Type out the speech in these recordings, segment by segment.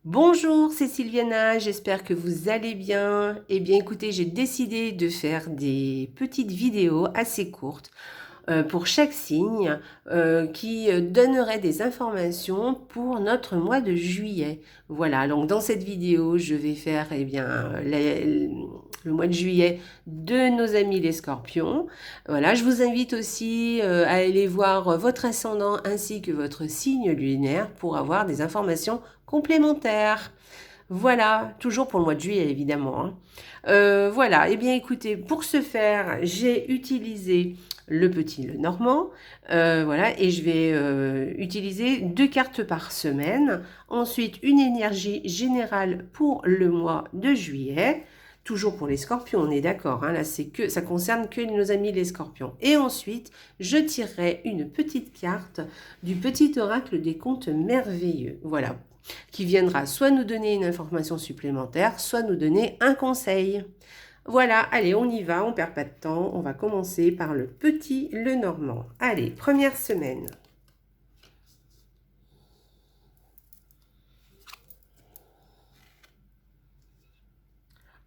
Bonjour, c'est Sylviana, j'espère que vous allez bien. Eh bien écoutez, j'ai décidé de faire des petites vidéos assez courtes pour chaque signe qui donnerait des informations pour notre mois de juillet. Voilà, donc dans cette vidéo, je vais faire le mois de juillet de nos amis les scorpions. Voilà, je vous invite aussi à aller voir votre ascendant ainsi que votre signe lunaire pour avoir des informations complémentaires. Voilà, toujours pour le mois de juillet évidemment, hein. Voilà, et bien écoutez, pour ce faire, j'ai utilisé le petit le normand, voilà, et je vais utiliser 2 cartes par semaine. Ensuite, une énergie générale pour le mois de juillet. Toujours pour les scorpions, on est d'accord, hein, là ça concerne que nos amis les scorpions. Et ensuite, je tirerai une petite carte du petit oracle des contes merveilleux. Voilà, qui viendra soit nous donner une information supplémentaire, soit nous donner un conseil. Voilà, allez, on y va, on perd pas de temps. On va commencer par le petit le normand. Allez, première semaine.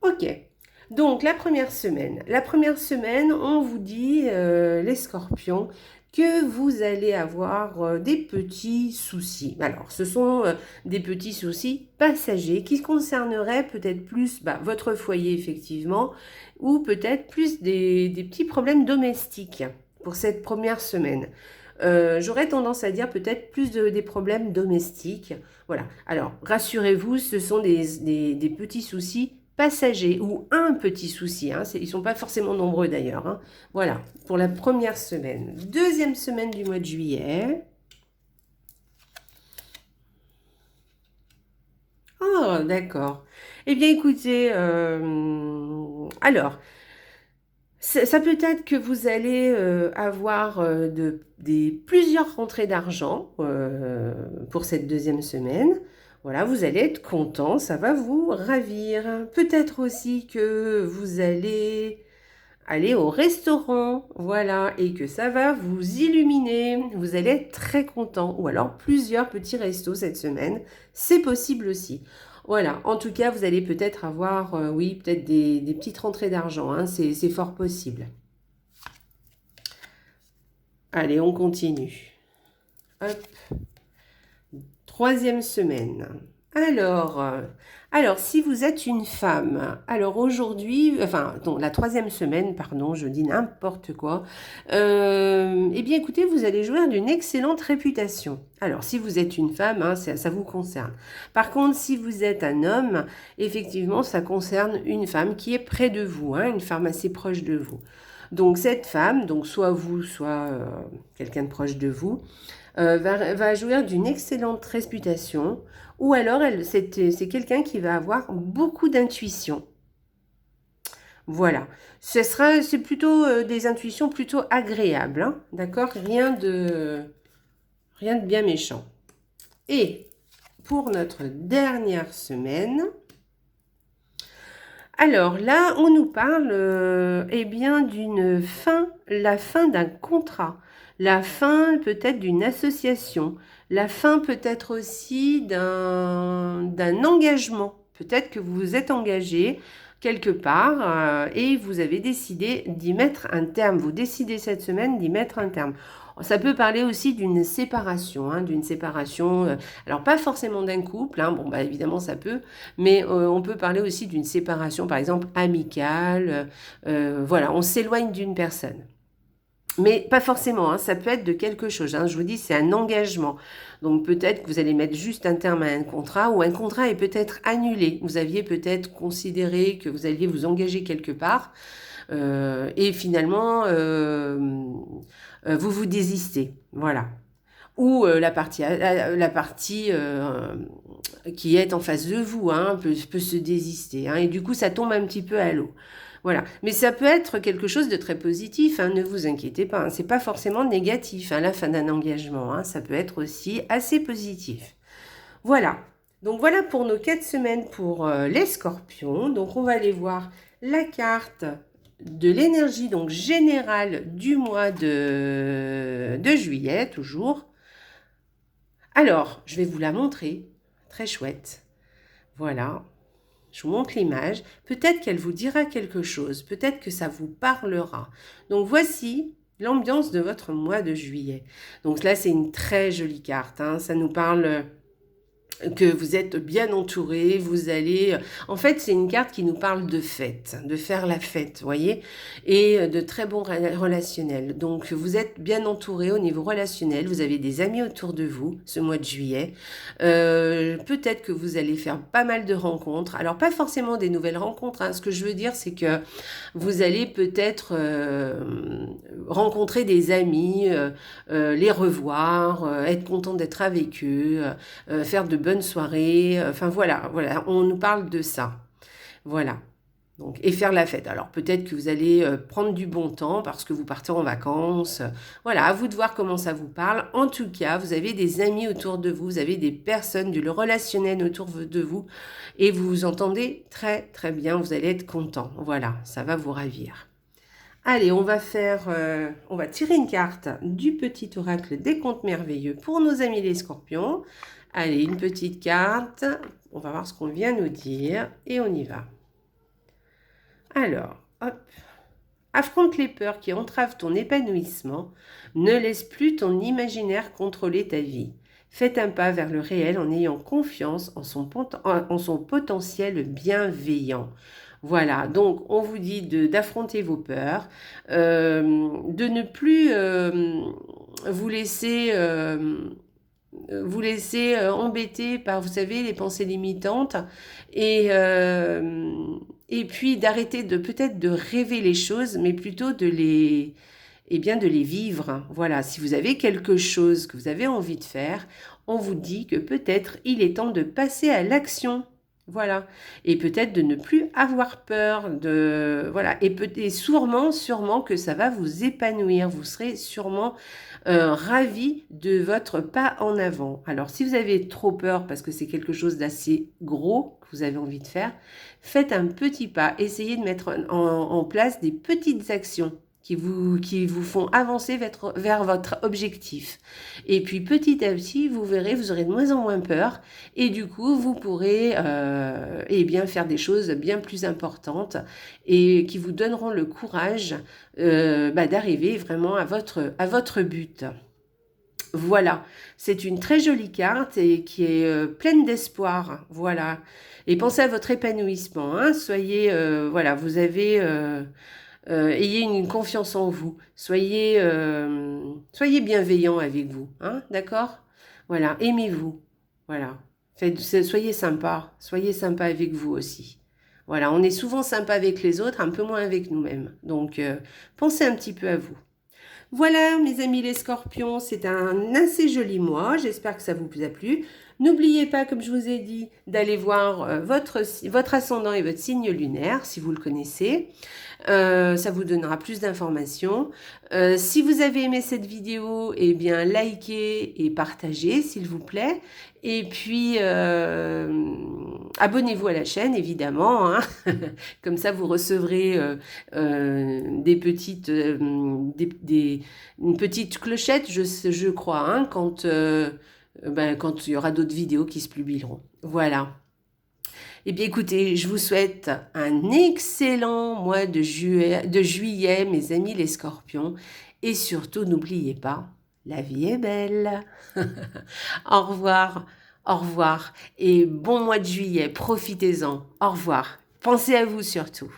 Ok, donc la première semaine. La première semaine, on vous dit, les scorpions, que vous allez avoir des petits soucis. Alors, ce sont des petits soucis passagers qui concerneraient peut-être plus votre foyer, effectivement, ou peut-être plus des petits problèmes domestiques pour cette première semaine. J'aurais tendance à dire peut-être plus des problèmes domestiques. Voilà. Alors, rassurez-vous, ce sont des petits soucis passagers ou un petit souci, hein. Ils ne sont pas forcément nombreux d'ailleurs, hein. Voilà, pour la première semaine. Deuxième semaine du mois de juillet. Oh, d'accord. Eh bien, écoutez, alors, ça peut être que vous allez avoir plusieurs rentrées d'argent pour cette deuxième semaine. Voilà, vous allez être content, ça va vous ravir. Peut-être aussi que vous allez aller au restaurant, voilà, et que ça va vous illuminer. Vous allez être très content. Ou alors plusieurs petits restos cette semaine, c'est possible aussi. Voilà, en tout cas, vous allez peut-être avoir, oui, peut-être des petites rentrées d'argent, hein, c'est fort possible. Allez, on continue. Hop. Troisième semaine. Alors, si vous êtes une femme, alors aujourd'hui, enfin, non, la troisième semaine, pardon, je dis n'importe quoi. Eh bien, écoutez, vous allez jouir d'une excellente réputation. Alors, si vous êtes une femme, hein, ça vous concerne. Par contre, si vous êtes un homme, effectivement, ça concerne une femme qui est près de vous, hein, une femme assez proche de vous. Donc, cette femme, donc soit vous, soit quelqu'un de proche de vous, va jouir d'une excellente réputation, ou alors c'est quelqu'un qui va avoir beaucoup d'intuition. Voilà, c'est plutôt des intuitions plutôt agréables, hein, d'accord, rien de bien méchant. Et pour notre dernière semaine, alors là, on nous parle eh bien d'une fin, la fin d'un contrat, la fin peut-être d'une association, la fin peut-être aussi d'un engagement. Peut-être que vous vous êtes engagé quelque part et vous avez décidé d'y mettre un terme. Vous décidez cette semaine d'y mettre un terme. Ça peut parler aussi d'une séparation, hein, alors pas forcément d'un couple, hein, bon bah évidemment ça peut, mais on peut parler aussi d'une séparation, par exemple, amicale. Voilà, on s'éloigne d'une personne. Mais pas forcément, hein, ça peut être de quelque chose, hein. Je vous dis, c'est un engagement. Donc peut-être que vous allez mettre juste un terme à un contrat ou un contrat est peut-être annulé. Vous aviez peut-être considéré que vous alliez vous engager quelque part et finalement vous vous désistez. Voilà. Ou la partie qui est en face de vous, hein, peut se désister, hein, et du coup ça tombe un petit peu à l'eau. Voilà. Mais ça peut être quelque chose de très positif, hein, ne vous inquiétez pas, hein, c'est pas forcément négatif, hein, la fin d'un engagement, hein, ça peut être aussi assez positif. Voilà. Donc voilà pour nos 4 semaines pour les scorpions. Donc on va aller voir la carte de l'énergie donc générale du mois de juillet, toujours. Alors, je vais vous la montrer. Très chouette. Voilà. Je vous montre l'image. Peut-être qu'elle vous dira quelque chose. Peut-être que ça vous parlera. Donc, voici l'ambiance de votre mois de juillet. Donc là, c'est une très jolie carte, hein. Ça nous parle que vous êtes bien entouré, vous allez... En fait, c'est une carte qui nous parle de fête, de faire la fête, vous voyez, et de très bons relationnels. Donc, vous êtes bien entouré au niveau relationnel, vous avez des amis autour de vous ce mois de juillet. Peut-être que vous allez faire pas mal de rencontres. Alors, pas forcément des nouvelles rencontres, hein. Ce que je veux dire, c'est que vous allez peut-être rencontrer des amis, les revoir, être content d'être avec eux, faire de bonnes soirées, enfin voilà, on nous parle de ça. Voilà. Donc, et faire la fête. Alors peut-être que vous allez prendre du bon temps parce que vous partez en vacances. Voilà, à vous de voir comment ça vous parle. En tout cas, vous avez des amis autour de vous, vous avez des personnes, du relationnel autour de vous et vous vous entendez très très bien, vous allez être content. Voilà, ça va vous ravir. Allez, on va tirer une carte du petit oracle des contes merveilleux pour nos amis les scorpions. Allez, une petite carte. On va voir ce qu'on vient nous dire et on y va. Alors, hop. Affronte les peurs qui entravent ton épanouissement. Ne laisse plus ton imaginaire contrôler ta vie. Faites un pas vers le réel en ayant confiance en son potentiel bienveillant. Voilà, donc on vous dit d'affronter vos peurs, de ne plus vous laisser embêter par, vous savez, les pensées limitantes et puis d'arrêter peut-être de rêver les choses, mais plutôt de les vivre. Voilà, si vous avez quelque chose que vous avez envie de faire, on vous dit que peut-être il est temps de passer à l'action. Voilà, et peut-être de ne plus avoir peur, voilà, et sûrement que ça va vous épanouir, vous serez sûrement ravi de votre pas en avant. Alors, si vous avez trop peur parce que c'est quelque chose d'assez gros que vous avez envie de faire, faites un petit pas, essayez de mettre en place des petites actions qui vous font avancer vers votre objectif. Et puis petit à petit, vous verrez, vous aurez de moins en moins peur et du coup, vous pourrez faire des choses bien plus importantes et qui vous donneront le courage d'arriver vraiment à votre but. Voilà, c'est une très jolie carte et qui est pleine d'espoir. Voilà, et pensez à votre épanouissement, hein. Soyez, vous avez... ayez une confiance en vous. Soyez bienveillant avec vous, hein, d'accord? Voilà, aimez-vous. Voilà, soyez sympa avec vous aussi. Voilà, on est souvent sympa avec les autres, un peu moins avec nous-mêmes. Donc, pensez un petit peu à vous. Voilà, mes amis les scorpions, c'est un assez joli mois. J'espère que ça vous a plu. N'oubliez pas, comme je vous ai dit, d'aller voir votre ascendant et votre signe lunaire, si vous le connaissez. Ça vous donnera plus d'informations. Si vous avez aimé cette vidéo, eh bien, likez et partagez, s'il vous plaît. Et puis, abonnez-vous à la chaîne, évidemment, hein. Comme ça, vous recevrez une petite clochette, je crois, hein, quand il y aura d'autres vidéos qui se publieront. Voilà. Eh bien, écoutez, je vous souhaite un excellent mois de juillet, mes amis les scorpions. Et surtout, n'oubliez pas, la vie est belle. Au revoir et bon mois de juillet. Profitez-en. Au revoir. Pensez à vous surtout.